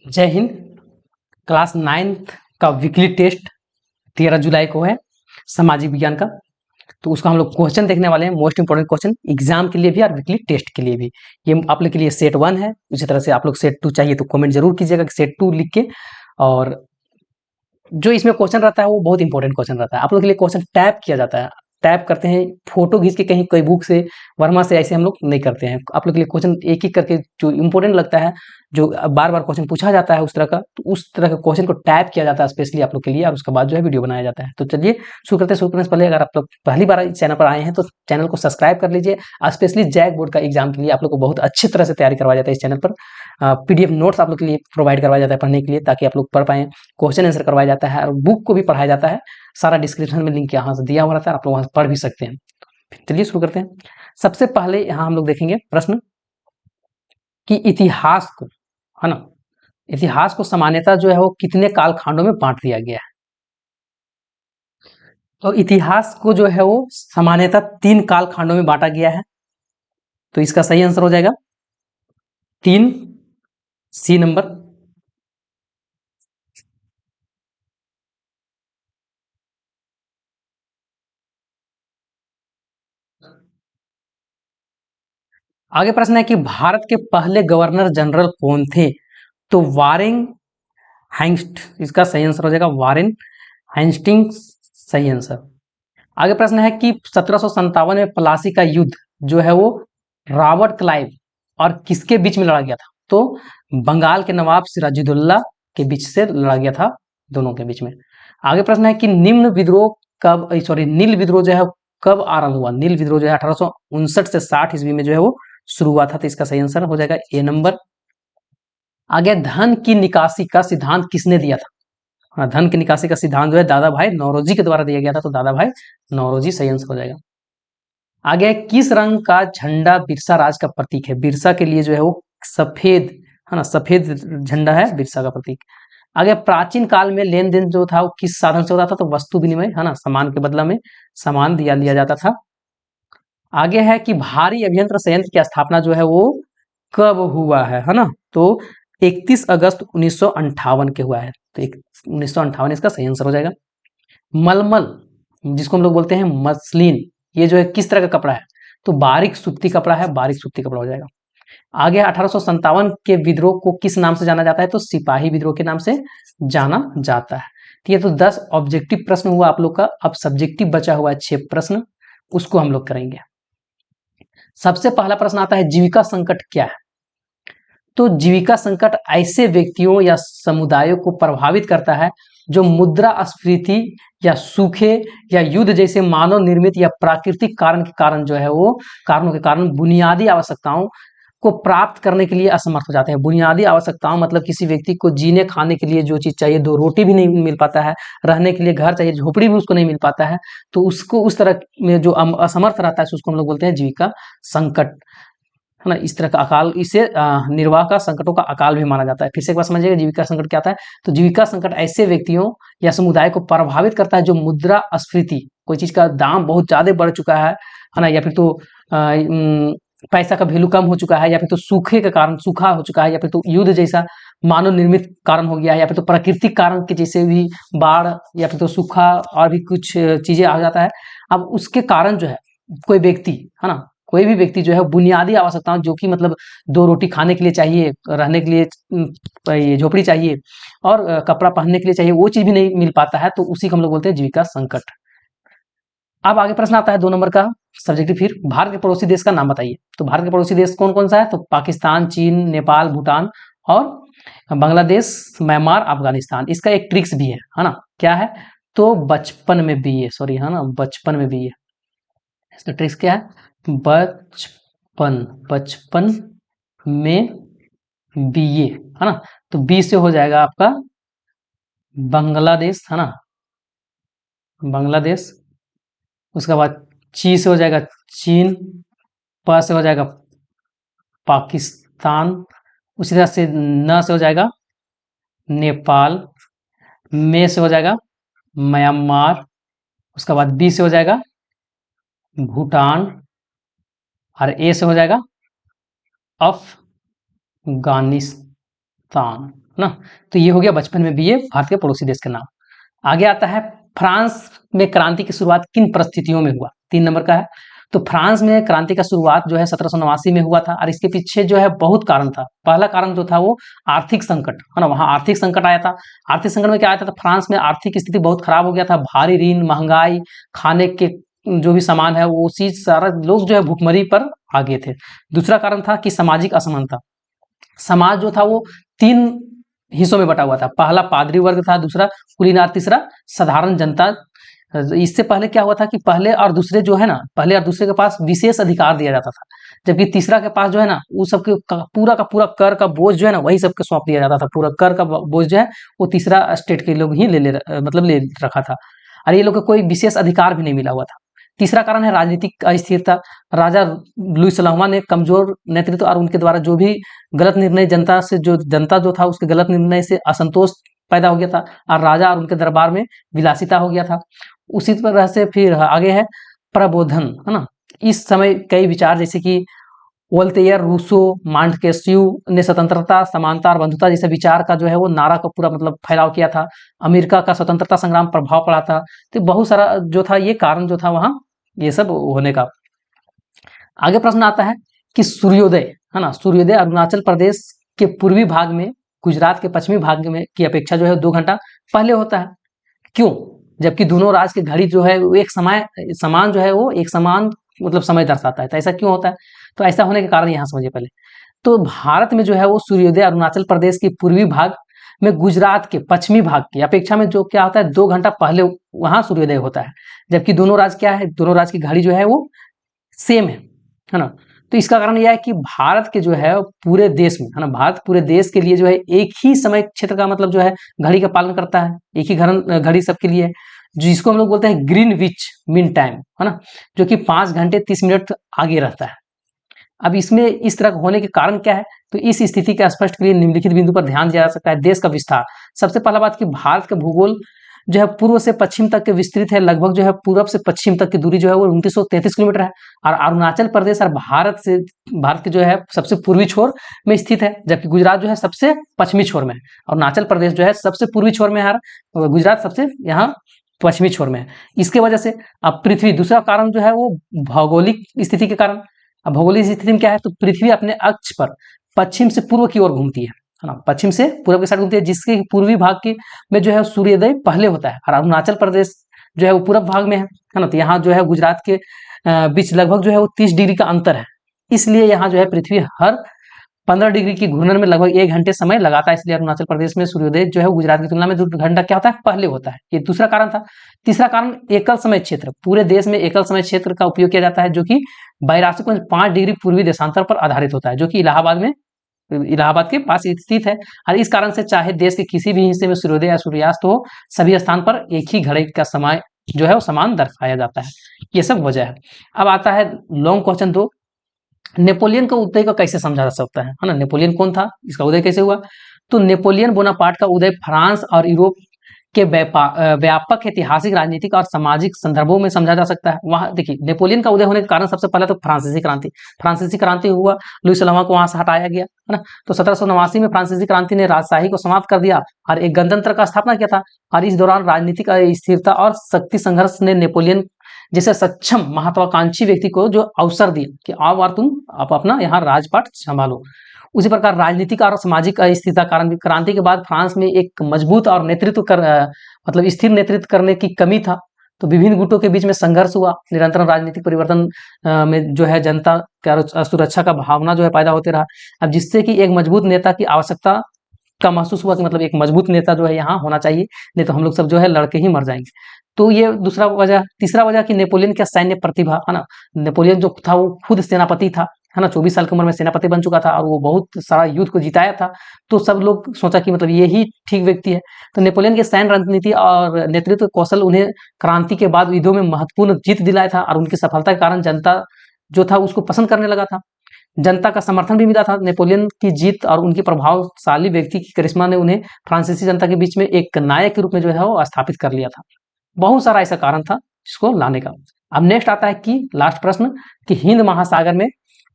जय Hind. Class 9th का weekly test 13 जुलाई को है सामाजिक विज्ञान का। तो उसका हम लोग क्वेश्चन देखने वाले हैं, मोस्ट इंपोर्टेंट क्वेश्चन एग्जाम के लिए भी और वीकली टेस्ट के लिए भी। ये आप लोग के लिए सेट 1 है। उसी तरह से आप लोग सेट 2 चाहिए तो कमेंट जरूर कीजिएगा कि सेट 2 लिख के। और जो इसमें क्वेश्चन रहता है वो बहुत इंपॉर्टेंट क्वेश्चन रहता है। आप लोग के लिए क्वेश्चन टैप किया जाता है, टैप करते हैं, फोटो खींच के कहीं कोई बुक से वर्मा से ऐसे हम लोग नहीं करते हैं। आप लोग के लिए क्वेश्चन एक एक करके जो इंपॉर्टेंट लगता है, जो बार बार क्वेश्चन पूछा जाता है उस तरह का, तो उस तरह के क्वेश्चन को टैप किया जाता है स्पेशली आप लोग के लिए, और उसके बाद जो है वीडियो बनाया जाता है। तो चलिए शुरू करते हैं। शुरू करने से पहले अगर आप लोग पहली बार इस चैनल पर आए हैं तो चैनल को सब्सक्राइब कर लीजिए। स्पेशली जैक बोर्ड का एग्जाम के लिए आप लोग को बहुत अच्छी तरह से तैयारी करवाया जाता है इस चैनल पर। पीडीएफ नोट्स आप लोग के लिए प्रोवाइड करवाया जाता है पढ़ने के लिए, ताकि आप लोग पढ़ पाएं। क्वेश्चन आंसर करवाया जाता है और बुक को भी पढ़ाया जाता है। सारा डिस्क्रिप्शन में लिंक यहाँ से दिया हुआ रहता है, आप लोग वहां से पढ़ भी सकते हैं। चलिए शुरू करते हैं। सबसे पहले यहाँ हम लोग देखेंगे प्रश्न कि इतिहास को, है ना, इतिहास को सामान्यतः जो है वो कितने कालखंडों में बांट दिया गया है। तो इतिहास को जो है वो सामान्यतः 3 कालखंडों में बांटा गया है। तो इसका सही आंसर हो जाएगा 3, सी नंबर। आगे प्रश्न है कि भारत के पहले गवर्नर जनरल कौन थे। तो वारेन हैंस्ट इसका सही आंसर हो जाएगा, वारेन हेस्टिंग्स सही आंसर। आगे प्रश्न है कि 1757 में प्लासी का युद्ध जो है वो रॉबर्ट क्लाइव और किसके बीच में लड़ा गया था। तो बंगाल के नवाब सिराजुद्दौला के बीच से लड़ा गया था, दोनों के बीच में। आगे प्रश्न है कि निम्न विद्रोह कब, सॉरी, नील विद्रोह जो है कब आरंभ हुआ। नील विद्रोह जो है 1859 से 60 ईस्वी में जो है वो शुरू हुआ था। तो इसका सही आंसर हो जाएगा ए नंबर। आगे धन की निकासी का सिद्धांत किसने दिया था। हाँ, धन की निकासी का सिद्धांत जो है दादा भाई नौरोजी के द्वारा दिया गया था। तो दादा भाई नौरोजी सही आंसर हो जाएगा। आगे किस रंग का झंडा बिरसा राज का प्रतीक है। बिरसा के लिए जो है वो सफेद, है ना, सफेद झंडा है बिरसा का प्रतीक। आगे प्राचीन काल में लेन देन जो था वो किस साधन से होता था। तो वस्तु विनिमय, है ना, सामान के बदला में सामान दिया लिया जाता था। आगे है कि भारी अभियंत्र संयंत्र की स्थापना जो है वो कब हुआ है ना। तो 31 अगस्त 1958 के हुआ है। तो 1958 इसका सही आंसर हो जाएगा। मलमल, जिसको हम लोग बोलते हैं मसलिन, ये जो है किस तरह का कपड़ा है। तो बारीक सूती कपड़ा है, बारीक सूती कपड़ा हो जाएगा। आगे 1857 के विद्रोह को किस नाम से जाना जाता है। तो सिपाही विद्रोह के नाम से जाना जाता है। तो ये तो 10 ऑब्जेक्टिव प्रश्न हुआ आप लोग का। अब सब्जेक्टिव बचा हुआ है 6 प्रश्न, उसको हम लोग करेंगे। सबसे पहला प्रश्न आता है जीविका संकट क्या है। तो जीविका संकट ऐसे व्यक्तियों या समुदायों को प्रभावित करता है जो मुद्रास्फीति या सूखे या युद्ध जैसे मानव निर्मित या प्राकृतिक कारण के कारण जो है वो कारणों के कारण बुनियादी आवश्यकताओं को प्राप्त करने के लिए असमर्थ हो जाते हैं। बुनियादी आवश्यकताओं मतलब किसी व्यक्ति को जीने खाने के लिए जो चीज चाहिए, 2 रोटी भी नहीं मिल पाता है, रहने के लिए घर चाहिए, झोपड़ी भी उसको नहीं मिल पाता है, तो उसको उस तरह में जो असमर्थ रहता है उसको हम लोग बोलते हैं जीविका संकट, है ना। इस तरह का अकाल, इसे निर्वाह का संकटों का अकाल भी माना जाता है। फिर से एक बार समझिएगा जीविका संकट क्या आता है। तो जीविका संकट ऐसे व्यक्तियों या समुदाय को प्रभावित करता है जो मुद्रास्फीति, कोई चीज का दाम बहुत ज्यादा बढ़ चुका है ना, या फिर तो पैसा का वैल्यू कम हो चुका है, या फिर तो सूखे के कारण सूखा हो चुका है, या फिर तो युद्ध जैसा मानव निर्मित कारण हो गया है, या फिर तो प्राकृतिक कारण के जैसे भी बाढ़ या फिर तो सूखा और भी कुछ चीजें आ जाता है। अब उसके कारण जो है कोई व्यक्ति, है ना, कोई भी व्यक्ति जो है बुनियादी आवश्यकताओं, जो कि मतलब 2 रोटी खाने के लिए चाहिए, रहने के लिए ये झोपड़ी चाहिए और कपड़ा पहनने के लिए चाहिए, वो चीज भी नहीं मिल पाता है, तो उसी को हम लोग बोलते हैं जीविका संकट। अब आगे प्रश्न आता है 2 नंबर का सब्जेक्टिव। फिर भारत के पड़ोसी देश का नाम बताइए। तो भारत के पड़ोसी देश कौन कौन सा है। तो पाकिस्तान, चीन, नेपाल, भूटान और बांग्लादेश, म्यांमार, अफगानिस्तान। इसका एक ट्रिक्स भी है ना, क्या है। तो बचपन में भी है, सॉरी, है ना, बचपन में भी है। इसका ट्रिक्स क्या है, बचपन, बचपन में बीए, है ना। तो बी से हो जाएगा आपका बांग्लादेश, है ना, बांग्लादेश। उसके बाद ची से हो जाएगा चीन, प से हो जाएगा पाकिस्तान, उसी तरह से न से हो जाएगा नेपाल, में से हो जाएगा म्यांमार, उसके बाद बी से हो जाएगा भूटान और ए से हो जाएगा अफगानिस्तान। ना। तो ये हो गया बचपन में बीए भारत के पड़ोसी देश का नाम। आगे आता है फ्रांस में क्रांति की शुरुआत किन परिस्थितियों में हुआ, 3 नंबर का है। तो फ्रांस में क्रांति का शुरुआत जो है 1789 में हुआ था और इसके पीछे जो है बहुत कारण था। पहला कारण जो था वो आर्थिक संकट, है ना, वहाँ आर्थिक संकट आया था। आर्थिक संकट में क्या आया था, तो फ्रांस में आर्थिक स्थिति बहुत खराब हो गया था, भारी ऋण, महंगाई, खाने के जो भी सामान है वो चीज सारा लोग जो है भुखमरी पर आ गए थे। दूसरा कारण था कि सामाजिक असमानता, समाज जो था वो 3 हिस्सों में बटा हुआ था। पहला पादरी वर्ग था, दूसरा कुलीनार, तीसरा साधारण जनता। इससे पहले क्या हुआ था कि पहले और दूसरे जो है ना, पहले और दूसरे के पास विशेष अधिकार दिया जाता था, जबकि तीसरा के पास जो है ना वो सबके का पूरा कर का बोझ जो है ना वही सबके सौंप दिया जाता था। पूरा कर का बोझ जो है वो तीसरा स्टेट के लोग ही मतलब ले रखा था और ये लोग को कोई विशेष अधिकार भी नहीं मिला हुआ था। तीसरा कारण है राजनीतिक अस्थिरता। राजा लुई सलामा ने कमजोर नेतृत्व और उनके द्वारा जो भी गलत निर्णय जनता जो था उसके गलत निर्णय से असंतोष पैदा हो गया था और राजा और उनके दरबार में विलासिता हो गया था। उसी तरह से फिर आगे है प्रबोधन, है ना। इस समय कई विचार जैसे कि वोल्टेयर, रूसो, मांटस्क्यू ने स्वतंत्रता, समानता और बंधुता जैसे विचार का जो है वो नारा का पूरा मतलब फैलाव किया था। अमेरिका का स्वतंत्रता संग्राम प्रभाव पड़ा था। तो बहुत सारा जो था ये कारण जो था वहाँ ये सब होने का। आगे प्रश्न आता है कि सूर्योदय, है ना, सूर्योदय अरुणाचल प्रदेश के पूर्वी भाग में गुजरात के पश्चिमी भाग में की अपेक्षा जो है 2 घंटा पहले होता है। क्यों? जबकि दोनों राज्य की घड़ी जो है वो एक समान जो है वो एक समान मतलब समय दर्शाता है। तो ऐसा क्यों होता है? तो ऐसा होने के कारण यहाँ समझिए पहले। तो भारत में जो है वो सूर्योदय अरुणाचल प्रदेश के पूर्वी भाग में गुजरात के पश्चिमी भाग की अपेक्षा में जो क्या होता है 2 घंटा पहले वहां सूर्योदय होता है। जबकि दोनों राज्य क्या है, दोनों राज्य की घड़ी जो है वो सेम है ना। तो इसका कारण यह है कि भारत के जो है पूरे देश में, है ना, भारत पूरे देश के लिए जो है एक ही समय क्षेत्र का मतलब जो है घड़ी का पालन करता है। एक ही घड़ी सबके लिए है, जिसको हम लोग बोलते हैं ग्रीनविच मीन टाइम, है ना, जो कि 5 घंटे 30 मिनट आगे रहता है। अब इसमें इस तरह होने के कारण क्या है, तो इस स्थिति के स्पष्ट के लिए निम्नलिखित बिंदु पर ध्यान दिया जा सकता है। देश का विस्तार, सबसे पहला बात कि भारत का भूगोल जो है पूर्व से पश्चिम तक के विस्तृत है। लगभग जो है पूर्व से पश्चिम तक की दूरी जो है वो 2933 किलोमीटर है और अरुणाचल प्रदेश और भारत के जो है सबसे पूर्वी छोर में स्थित है, जबकि गुजरात जो है सबसे पश्चिमी छोर में है। अरुणाचल प्रदेश जो है सबसे पूर्वी छोर में है और गुजरात सबसे यहाँ पश्चिमी छोर में है। इसके वजह से अब पृथ्वी, दूसरा कारण जो है वो भौगोलिक स्थिति के कारण। अब भौगोलिक स्थिति में क्या है, तो पृथ्वी अपने अक्ष पर पश्चिम से पूर्व की ओर घूमती है ना, पश्चिम से पूर्व के साइड घूमती है, जिसके पूर्वी भाग की में जो है सूर्योदय पहले होता है और अरुणाचल प्रदेश जो है वो पूर्व भाग में है ना। तो यहाँ जो है गुजरात के बीच लगभग जो है वो 30 डिग्री का अंतर है। इसलिए यहाँ जो है पृथ्वी हर 15 डिग्री की घूर्णन में लगभग 1 घंटे समय लगाता है। इसलिए अरुणाचल प्रदेश में सूर्योदय जो है गुजरात की तुलना में 2 घंटा क्या होता है पहले होता है। ये दूसरा कारण था। तीसरा कारण एकल समय क्षेत्र, पूरे देश में एकल समय क्षेत्र का उपयोग किया जाता है जो कि 82.5 डिग्री पूर्वी देशांतर पर आधारित होता है, जो कि इलाहाबाद के पास स्थित है। और इस कारण से चाहे देश के किसी भी हिस्से में सूर्योदय या सूर्यास्त हो, सभी स्थान पर एक ही घड़ी का समय जो है वो समान दर्शाया जाता है। ये सब वजह है। अब आता है लॉन्ग क्वेश्चन 2, नेपोलियन का उदय को कैसे समझा जा सकता है ना। नेपोलियन कौन था, इसका उदय कैसे हुआ? तो नेपोलियन बोनापार्ट का उदय फ्रांस और यूरोप के व्यापक ऐतिहासिक, राजनीतिक और सामाजिक संदर्भों में समझा जा सकता है। वहां देखिए नेपोलियन का उदय होने के कारण सबसे पहले तो फ्रांसीसी क्रांति हुआ। लुई सलामा को वहां से हटाया गया, है ना। तो 1789 में फ्रांसीसी क्रांति ने राजशाही को समाप्त कर दिया और एक गणतंत्र का स्थापना किया था। और इस दौरान राजनीतिक स्थिरता और शक्ति संघर्ष ने नेपोलियन जैसे सक्षम महत्वाकांक्षी व्यक्ति को जो अवसर दिया कि आओ और तुम आप अपना यहाँ राजपाट संभालो। उसी प्रकार राजनीतिक और सामाजिक अस्थिरता कारण क्रांति के बाद फ्रांस में एक मजबूत और मतलब स्थिर नेतृत्व करने की कमी था। तो विभिन्न गुटों के बीच में संघर्ष हुआ। निरंतर राजनीतिक परिवर्तन में जो है जनता का सुरक्षा का भावना जो है पैदा होते रहा। अब जिससे कि एक मजबूत नेता की आवश्यकता का महसूस हुआ कि मतलब एक मजबूत नेता जो है यहाँ होना चाहिए, नहीं तो हम लोग सब जो है लड़के ही मर जाएंगे। तो ये दूसरा वजह। तीसरा वजह कि नेपोलियन का सैन्य प्रतिभा, है ना। नेपोलियन जो था वो खुद सेनापति था, है ना, 24 साल की उम्र में सेनापति बन चुका था और वो बहुत सारा युद्ध को जिताया था। तो सब लोग सोचा कि मतलब ये ही ठीक व्यक्ति है। तो नेपोलियन के सैन्य रणनीति और नेतृत्व कौशल उन्हें क्रांति के बाद युद्धों में महत्वपूर्ण जीत दिलाया था और उनकी सफलता के कारण जनता जो था उसको पसंद करने लगा था। जनता का समर्थन भी मिला था। नेपोलियन की जीत और उनकी प्रभावशाली व्यक्ति की करिश्मा ने उन्हें फ्रांसीसी जनता के बीच में एक नायक के रूप में जो है वो स्थापित कर लिया था। बहुत सारा ऐसा कारण था इसको लाने का। अब नेक्स्ट आता है कि लास्ट प्रश्न कि हिंद महासागर में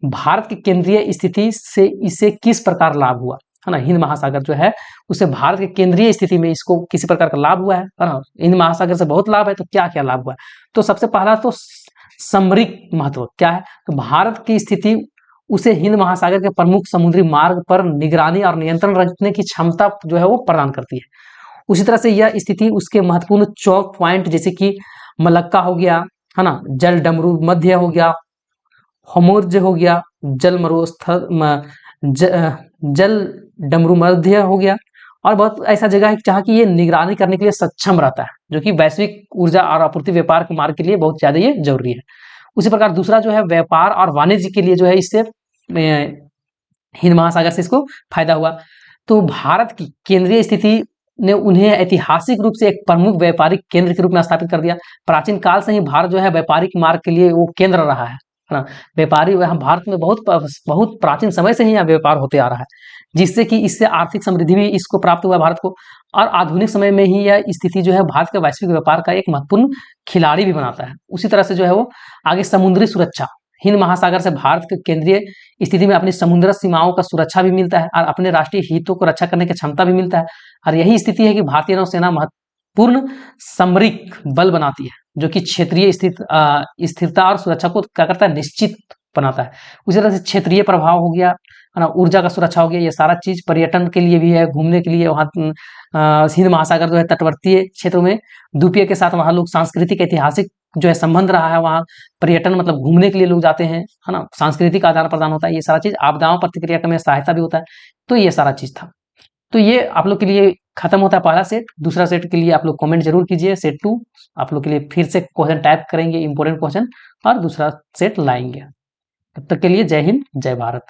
भारत की केंद्रीय स्थिति से इसे किस प्रकार लाभ हुआ। है ना, हिंद महासागर जो है उससे भारत के केंद्रीय स्थिति में इसको किसी प्रकार का लाभ हुआ है ना, हिंद महासागर से बहुत लाभ है। तो क्या क्या लाभ हुआ है? तो सबसे पहला तो सामरिक महत्व क्या है, तो भारत की स्थिति उसे हिंद महासागर के प्रमुख समुद्री मार्ग पर निगरानी और नियंत्रण रखने की क्षमता जो है वो प्रदान करती है। उसी तरह से यह स्थिति उसके महत्वपूर्ण चौक पॉइंट जैसे कि मलक्का हो गया, है ना, जल डमरू मध्य हो गया, होमोर्ज हो गया, जल मरुस्थल जल डमरू मध्य हो गया, और बहुत ऐसा जगह है जहाँ की ये निगरानी करने के लिए सक्षम रहता है, जो कि वैश्विक ऊर्जा और आपूर्ति व्यापार के मार्ग के लिए बहुत ज्यादा ये जरूरी है। उसी प्रकार दूसरा जो है व्यापार और वाणिज्य के लिए जो है इससे हिंद महासागर से इसको फायदा हुआ। तो भारत की केंद्रीय स्थिति ने उन्हें ऐतिहासिक रूप से एक प्रमुख व्यापारिक केंद्र के रूप में स्थापित कर दिया। प्राचीन काल से ही भारत जो है व्यापारिक मार्ग के लिए वो केंद्र रहा है ना, व्यापारी यहाँ भारत में बहुत प्राचीन समय से ही यहाँ व्यापार होते आ रहा है, जिससे कि इससे आर्थिक समृद्धि भी इसको प्राप्त हुआ भारत को, और आधुनिक समय में ही यह स्थिति जो है भारत के वैश्विक व्यापार का एक महत्वपूर्ण खिलाड़ी भी बनाता है। उसी तरह से जो है वो आगे समुद्री सुरक्षा, हिंद महासागर से भारत के केंद्रीय स्थिति में अपनी समुद्र सीमाओं का सुरक्षा भी मिलता है और अपने राष्ट्रीय हितों को रक्षा करने की क्षमता भी मिलता है। और यही स्थिति है कि भारतीय नौसेना महत्वपूर्ण सामरिक बल बनाती है, जो कि क्षेत्रीय स्थिरता और सुरक्षा को क्या करता है, निश्चित बनाता है। उसी तरह से क्षेत्रीय प्रभाव हो गया, है ना, ऊर्जा का सुरक्षा हो गया, ये सारा चीज पर्यटन के लिए भी है, घूमने के लिए वहाँ हिंद महासागर जो है तटवर्तीय क्षेत्रों में द्वीपीय के साथ वहाँ लोग सांस्कृतिक ऐतिहासिक जो है संबंध रहा है, वहाँ पर्यटन मतलब घूमने के लिए लोग जाते हैं, है ना, सांस्कृतिक आदान प्रदान होता है, ये सारा चीज आपदाओं प्रतिक्रिया करने में सहायता भी होता है। तो ये सारा चीज था। तो ये आप लोग के लिए खत्म होता है पहला सेट। दूसरा सेट के लिए आप लोग कमेंट जरूर कीजिए। सेट 2 आप लोग के लिए फिर से क्वेश्चन टाइप करेंगे, इंपॉर्टेंट क्वेश्चन, और दूसरा सेट लाएंगे। तब तक के लिए जय हिंद, जय भारत।